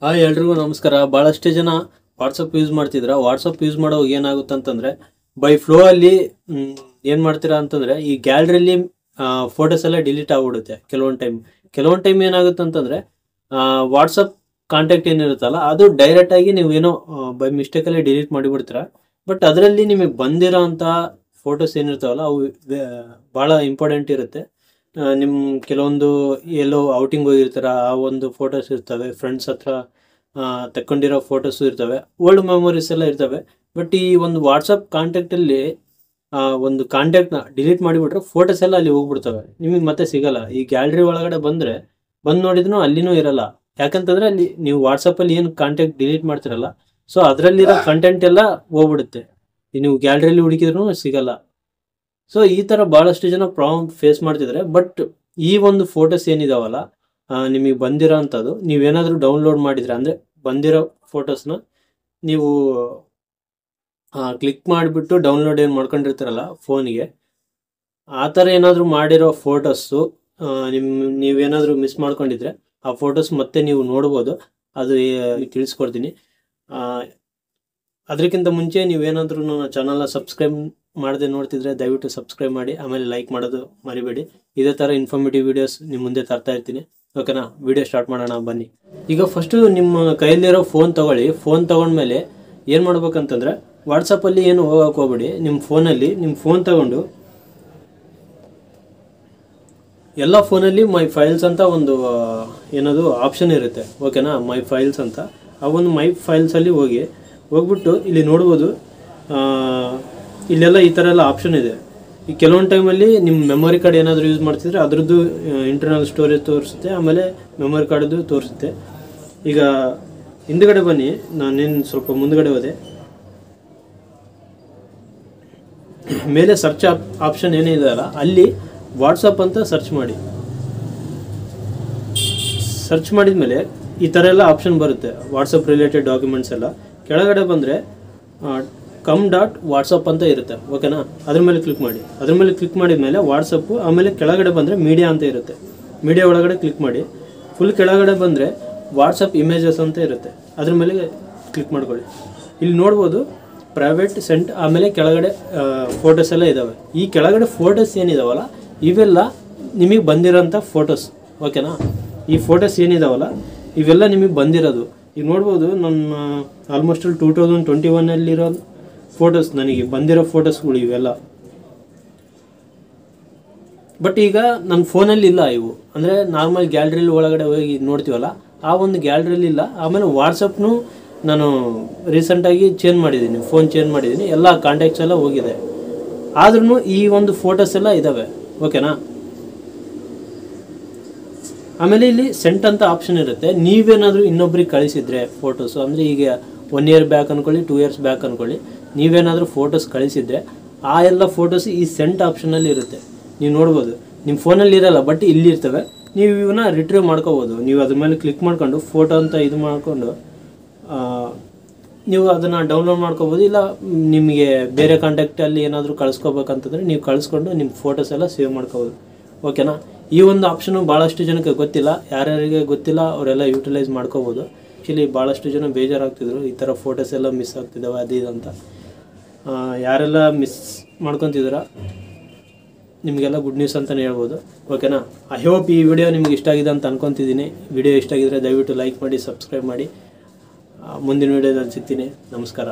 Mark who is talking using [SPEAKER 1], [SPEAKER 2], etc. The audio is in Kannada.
[SPEAKER 1] ಹಾಯ್ ಎಲ್ರಿಗೂ ನಮಸ್ಕಾರ. ಭಾಳಷ್ಟು ಜನ ವಾಟ್ಸಪ್ ಯೂಸ್ ಮಾಡ್ತಿದ್ರ. ವಾಟ್ಸಪ್ ಯೂಸ್ ಮಾಡೋವಾಗ ಏನಾಗುತ್ತೆ ಅಂತಂದರೆ ಬೈ ಫ್ಲೋ ಅಲ್ಲಿ ಏನು ಮಾಡ್ತೀರಾ ಅಂತಂದರೆ ಈ ಗ್ಯಾಲರಿಲಿ ಫೋಟೋಸ್ ಎಲ್ಲ ಡಿಲೀಟ್ ಆಗಿಬಿಡುತ್ತೆ ಕೆಲವೊಂದು ಟೈಮ್ ಏನಾಗುತ್ತೆ ಅಂತಂದರೆ ವಾಟ್ಸಪ್ ಕಾಂಟ್ಯಾಕ್ಟ್ ಏನಿರುತ್ತಲ್ಲ ಅದು ಡೈರೆಕ್ಟಾಗಿ ನೀವು ಏನೋ ಬೈ ಮಿಸ್ಟೇಕಲ್ಲಿ ಡಿಲೀಟ್ ಮಾಡಿಬಿಡ್ತೀರಾ. ಬಟ್ ಅದರಲ್ಲಿ ನಿಮಗೆ ಬಂದಿರೋ ಅಂಥ ಫೋಟೋಸ್ ಏನಿರ್ತಾವಲ್ಲ ಅವು ಭಾಳ ಇಂಪಾರ್ಟೆಂಟ್ ಇರುತ್ತೆ. ನಿಮ್ಮ ಕೆಲವೊಂದು ಎಲ್ಲೋ ಔಟಿಂಗ್ ಹೋಗಿರ್ತಾರ, ಆ ಒಂದು ಫೋಟೋಸ್ ಇರ್ತವೆ, ಫ್ರೆಂಡ್ಸ್ ಹತ್ರ ತಕ್ಕೊಂಡಿರೋ ಫೋಟೋಸು ಇರ್ತವೆ, ಓಲ್ಡ್ ಮೆಮೊರೀಸ್ ಎಲ್ಲ ಇರ್ತವೆ. ಬಟ್ ಈ ಒಂದು ವಾಟ್ಸಪ್ ಕಾಂಟ್ಯಾಕ್ಟಲ್ಲಿ ಒಂದು ಕಾಂಟ್ಯಾಕ್ಟ್ನ ಡಿಲೀಟ್ ಮಾಡಿಬಿಟ್ರೆ ಫೋಟೋಸ್ ಎಲ್ಲ ಅಲ್ಲಿ ಹೋಗ್ಬಿಡ್ತವೆ, ನಿಮಗೆ ಮತ್ತೆ ಸಿಗಲ್ಲ. ಈ ಗ್ಯಾಲರಿ ಒಳಗಡೆ ಬಂದು ನೋಡಿದ್ರೂ ಅಲ್ಲಿನೂ ಇರಲ್ಲ. ಯಾಕಂತಂದರೆ ಅಲ್ಲಿ ನೀವು ವಾಟ್ಸಪ್ಪಲ್ಲಿ ಏನು ಕಾಂಟ್ಯಾಕ್ಟ್ ಡಿಲೀಟ್ ಮಾಡ್ತಿರಲ್ಲ, ಸೊ ಅದರಲ್ಲಿರೋ ಕಂಟೆಂಟ್ ಎಲ್ಲ ಹೋಗ್ಬಿಡುತ್ತೆ, ನೀವು ಗ್ಯಾಲರಿಯಲ್ಲಿ ಹುಡುಕಿದ್ರೂ ಸಿಗಲ್ಲ. ಸೊ ಈ ಥರ ಭಾಳಷ್ಟು ಜನ ಪ್ರಾಬ್ಲಮ್ ಫೇಸ್ ಮಾಡ್ತಿದ್ದಾರೆ. ಬಟ್ ಈ ಒಂದು ಫೋಟೋಸ್ ಏನಿದಾವಲ್ಲ ನಿಮಗೆ ಬಂದಿರೋ ಅಂಥದ್ದು ನೀವೇನಾದರೂ ಡೌನ್ಲೋಡ್ ಮಾಡಿದರೆ, ಅಂದರೆ ಬಂದಿರೋ ಫೋಟೋಸ್ನ ನೀವು ಕ್ಲಿಕ್ ಮಾಡಿಬಿಟ್ಟು ಡೌನ್ಲೋಡ್ ಏನು ಮಾಡ್ಕೊಂಡಿರ್ತಾರಲ್ಲ ಫೋನಿಗೆ, ಆ ಥರ ಏನಾದರೂ ಮಾಡಿರೋ ಫೋಟೋಸ್ಸು ನೀವೇನಾದರೂ ಮಿಸ್ ಮಾಡ್ಕೊಂಡಿದ್ರೆ ಆ ಫೋಟೋಸ್ ಮತ್ತೆ ನೀವು ನೋಡ್ಬೋದು. ಅದು ತಿಳಿಸ್ಕೊಡ್ತೀನಿ. ಅದಕ್ಕಿಂತ ಮುಂಚೆ ನೀವೇನಾದರೂ ನನ್ನ ಚಾನಲ್ನ ಸಬ್ಸ್ಕ್ರೈಬ್ ಮಾಡದೆ ನೋಡ್ತಿದ್ರೆ ದಯವಿಟ್ಟು ಸಬ್ಸ್ಕ್ರೈಬ್ ಮಾಡಿ, ಆಮೇಲೆ ಲೈಕ್ ಮಾಡೋದು ಮರಿಬೇಡಿ. ಇದೇ ಥರ ಇನ್ಫಾರ್ಮೇಟಿವ್ ವೀಡಿಯೋಸ್ ನಿಮ್ಮ ಮುಂದೆ ತರ್ತಾ ಇರ್ತೀನಿ. ಓಕೆನಾ, ವಿಡಿಯೋ ಸ್ಟಾರ್ಟ್ ಮಾಡೋಣ ಬನ್ನಿ. ಈಗ ಫಸ್ಟು ನಿಮ್ಮ ಕೈಯಲ್ಲಿರೋ ಫೋನ್ ತೊಗೊಳ್ಳಿ. ಫೋನ್ ತೊಗೊಂಡ್ಮೇಲೆ ಏನು ಮಾಡ್ಬೇಕಂತಂದರೆ ವಾಟ್ಸಪ್ಪಲ್ಲಿ ಏನು ಹೋಗೋಕೆ ಹೋಗ್ಬೇಡಿ. ನಿಮ್ಮ ಫೋನಲ್ಲಿ ನಿಮ್ಮ ಫೋನ್ ತೊಗೊಂಡು ಎಲ್ಲ ಫೋನಲ್ಲಿ ಮೈ ಫೈಲ್ಸ್ ಅಂತ ಒಂದು ಏನದು ಆಪ್ಷನ್ ಇರುತ್ತೆ. ಓಕೆನಾ, ಮೈ ಫೈಲ್ಸ್ ಅಂತ. ಆ ಒಂದು ಮೈ ಫೈಲ್ಸಲ್ಲಿ ಹೋಗ್ಬಿಟ್ಟು ಇಲ್ಲಿ ನೋಡ್ಬೋದು, ಇಲ್ಲೆಲ್ಲ ಈ ಥರ ಎಲ್ಲ ಆಪ್ಷನ್ ಇದೆ. ಈ ಕೆಲವೊಂದು ಟೈಮಲ್ಲಿ ನಿಮ್ಮ ಮೆಮೊರಿ ಕಾರ್ಡ್ ಏನಾದರೂ ಯೂಸ್ ಮಾಡ್ತಿದ್ರೆ ಅದರದ್ದು ಇಂಟರ್ನಲ್ ಸ್ಟೋರೇಜ್ ತೋರಿಸುತ್ತೆ, ಆಮೇಲೆ ಮೆಮೊರಿ ಕಾರ್ಡದ್ದು ತೋರಿಸುತ್ತೆ. ಈಗ ಹಿಂದುಗಡೆ ಬನ್ನಿ, ನಾನೇನು ಸ್ವಲ್ಪ ಮುಂದುಗಡೆ ಹೋದೆ. ಮೇಲೆ ಸರ್ಚ್ ಆಪ್ಷನ್ ಏನಿದೆ ಅಲ್ಲ ಅಲ್ಲಿ ವಾಟ್ಸಪ್ ಅಂತ ಸರ್ಚ್ ಮಾಡಿ. ಸರ್ಚ್ ಮಾಡಿದ ಮೇಲೆ ಈ ಥರ ಎಲ್ಲ ಆಪ್ಷನ್ ಬರುತ್ತೆ, ವಾಟ್ಸಪ್ ರಿಲೇಟೆಡ್ ಡಾಕ್ಯುಮೆಂಟ್ಸ್ ಎಲ್ಲ. ಕೆಳಗಡೆ ಬಂದರೆ com.whatsapp ಅಂತ ಇರುತ್ತೆ. ಓಕೆನಾ, ಅದ್ರ ಮೇಲೆ ಕ್ಲಿಕ್ ಮಾಡಿ. ಅದ್ರ ಮೇಲೆ ಕ್ಲಿಕ್ ಮಾಡಿದ ಮೇಲೆ ವಾಟ್ಸಪ್ಪು, ಆಮೇಲೆ ಕೆಳಗಡೆ ಬಂದರೆ ಮೀಡಿಯಾ ಅಂತ ಇರುತ್ತೆ. ಮೀಡಿಯಾ ಒಳಗಡೆ ಕ್ಲಿಕ್ ಮಾಡಿ. ಫುಲ್ ಕೆಳಗಡೆ ಬಂದರೆ ವಾಟ್ಸಪ್ ಇಮೇಜಸ್ ಅಂತ ಇರುತ್ತೆ, ಅದ್ರ ಮೇಲೆ ಕ್ಲಿಕ್ ಮಾಡ್ಕೊಳ್ಳಿ. ಇಲ್ಲಿ ನೋಡ್ಬೋದು ಪ್ರೈವೇಟ್ ಸೆಂಟ್, ಆಮೇಲೆ ಕೆಳಗಡೆ ಫೋಟೋಸ್ ಎಲ್ಲ ಇದ್ದಾವೆ. ಈ ಕೆಳಗಡೆ ಫೋಟೋಸ್ ಏನಿದಾವಲ್ಲ ಇವೆಲ್ಲ ನಿಮಗೆ ಬಂದಿರೋಂಥ ಫೋಟೋಸ್. ಓಕೆನಾ, ಈ ಫೋಟೋಸ್ ಏನಿದಾವಲ್ಲ ಇವೆಲ್ಲ ನಿಮಗೆ ಬಂದಿರೋದು. ಈಗ ನೋಡ್ಬೋದು ನನ್ನ ಆಲ್ಮೋಸ್ಟ್ 2021 ಫೋಟೋಸ್, ನನಗೆ ಬಂದಿರೋ ಫೋಟೋಸ್ಗಳು ಇವೆಲ್ಲ. ಬಟ್ ಈಗ ನನ್ನ ಫೋನಲ್ಲಿ ಇಲ್ಲ ಇವು, ಅಂದರೆ ನಾರ್ಮಲ್ ಗ್ಯಾಲರಿಲಿ ಒಳಗಡೆ ಹೋಗಿ ನೋಡ್ತೀವಲ್ಲ ಆ ಒಂದು ಗ್ಯಾಲರಿಲಿ ಇಲ್ಲ. ಆಮೇಲೆ ವಾಟ್ಸಪ್ನು ನಾನು ರೀಸೆಂಟಾಗಿ ಫೋನ್ ಚೇಂಜ್ ಮಾಡಿದ್ದೀನಿ, ಎಲ್ಲ ಕಾಂಟ್ಯಾಕ್ಟ್ಸ್ ಎಲ್ಲ ಹೋಗಿದೆ. ಆದ್ರೂ ಈ ಒಂದು ಫೋಟೋಸ್ ಎಲ್ಲ ಇದ್ದಾವೆ. ಓಕೆನಾ, ಆಮೇಲೆ ಇಲ್ಲಿ ಸೆಂಟ್ ಅಂತ ಆಪ್ಷನ್ ಇರುತ್ತೆ. ನೀವೇನಾದರೂ ಇನ್ನೊಬ್ರಿಗೆ ಕಳಿಸಿದ್ರೆ ಫೋಟೋಸು, ಅಂದರೆ ಈಗ 1 year ಬ್ಯಾಕ್ ಅಂದ್ಕೊಳ್ಳಿ, 2 years ಬ್ಯಾಕ್ ಅಂದ್ಕೊಳ್ಳಿ, ನೀವೇನಾದರೂ ಫೋಟೋಸ್ ಕಳಿಸಿದ್ರೆ ಆ ಎಲ್ಲ ಫೋಟೋಸ್ ಈ ಸೆಂಟ್ ಆಪ್ಷನಲ್ಲಿ ಇರುತ್ತೆ. ನೀವು ನೋಡ್ಬೋದು, ನಿಮ್ಮ ಫೋನಲ್ಲಿ ಇರಲ್ಲ, ಬಟ್ ಇಲ್ಲಿ ಇರ್ತವೆ. ನೀವು ಇವನ್ನ ರಿಟ್ರೀವ್ ಮಾಡ್ಕೋಬೋದು. ನೀವು ಅದ್ರ ಮೇಲೆ ಕ್ಲಿಕ್ ಮಾಡ್ಕೊಂಡು ಫೋಟೋ ಅಂತ ಇದು ಮಾಡಿಕೊಂಡು ನೀವು ಅದನ್ನು ಡೌನ್ಲೋಡ್ ಮಾಡ್ಕೋಬೋದು. ಇಲ್ಲ ನಿಮಗೆ ಬೇರೆ ಕಾಂಟ್ಯಾಕ್ಟಲ್ಲಿ ಏನಾದರೂ ಕಳಿಸ್ಕೋಬೇಕಂತಂದರೆ ನೀವು ಕಳಿಸ್ಕೊಂಡು ನಿಮ್ಮ ಫೋಟೋಸ್ ಎಲ್ಲ ಸೇವ್ ಮಾಡ್ಕೋಬೋದು. ಓಕೆನಾ, ಈ ಒಂದು ಆಪ್ಷನು ಭಾಳಷ್ಟು ಜನಕ್ಕೆ ಗೊತ್ತಿಲ್ಲ. ಯಾರ್ಯಾರಿಗೆ ಗೊತ್ತಿಲ್ಲ ಅವರೆಲ್ಲ ಯೂಟಿಲೈಸ್ ಮಾಡ್ಕೋಬೋದು. ಆ್ಯಕ್ಚುಲಿ ಭಾಳಷ್ಟು ಜನ ಬೇಜಾರಾಗ್ತಿದ್ರು, ಈ ಥರ ಫೋಟೋಸ್ ಎಲ್ಲ ಮಿಸ್ ಆಗ್ತಿದ್ದಾವೆ ಅದು ಇದಂತ. ಯಾರೆಲ್ಲ ಮಿಸ್ ಮಾಡ್ಕೊತಿದ್ದೀರ ನಿಮಗೆಲ್ಲ ಗುಡ್ ನ್ಯೂಸ್ ಅಂತಲೇ ಹೇಳ್ಬೋದು. ಓಕೆನಾ, ಐ ಹೋಪ್ ಈ ವಿಡಿಯೋ ನಿಮ್ಗೆ ಇಷ್ಟ ಆಗಿದೆ ಅಂತ ಅನ್ಕೊತಿದ್ದೀನಿ. ವಿಡಿಯೋ ಇಷ್ಟ ಆಗಿದ್ರೆ ದಯವಿಟ್ಟು ಲೈಕ್ ಮಾಡಿ, ಸಬ್ಸ್ಕ್ರೈಬ್ ಮಾಡಿ. ಮುಂದಿನ ವಿಡಿಯೋದಲ್ಲಿ ಸಿಗ್ತೀನಿ. ನಮಸ್ಕಾರ.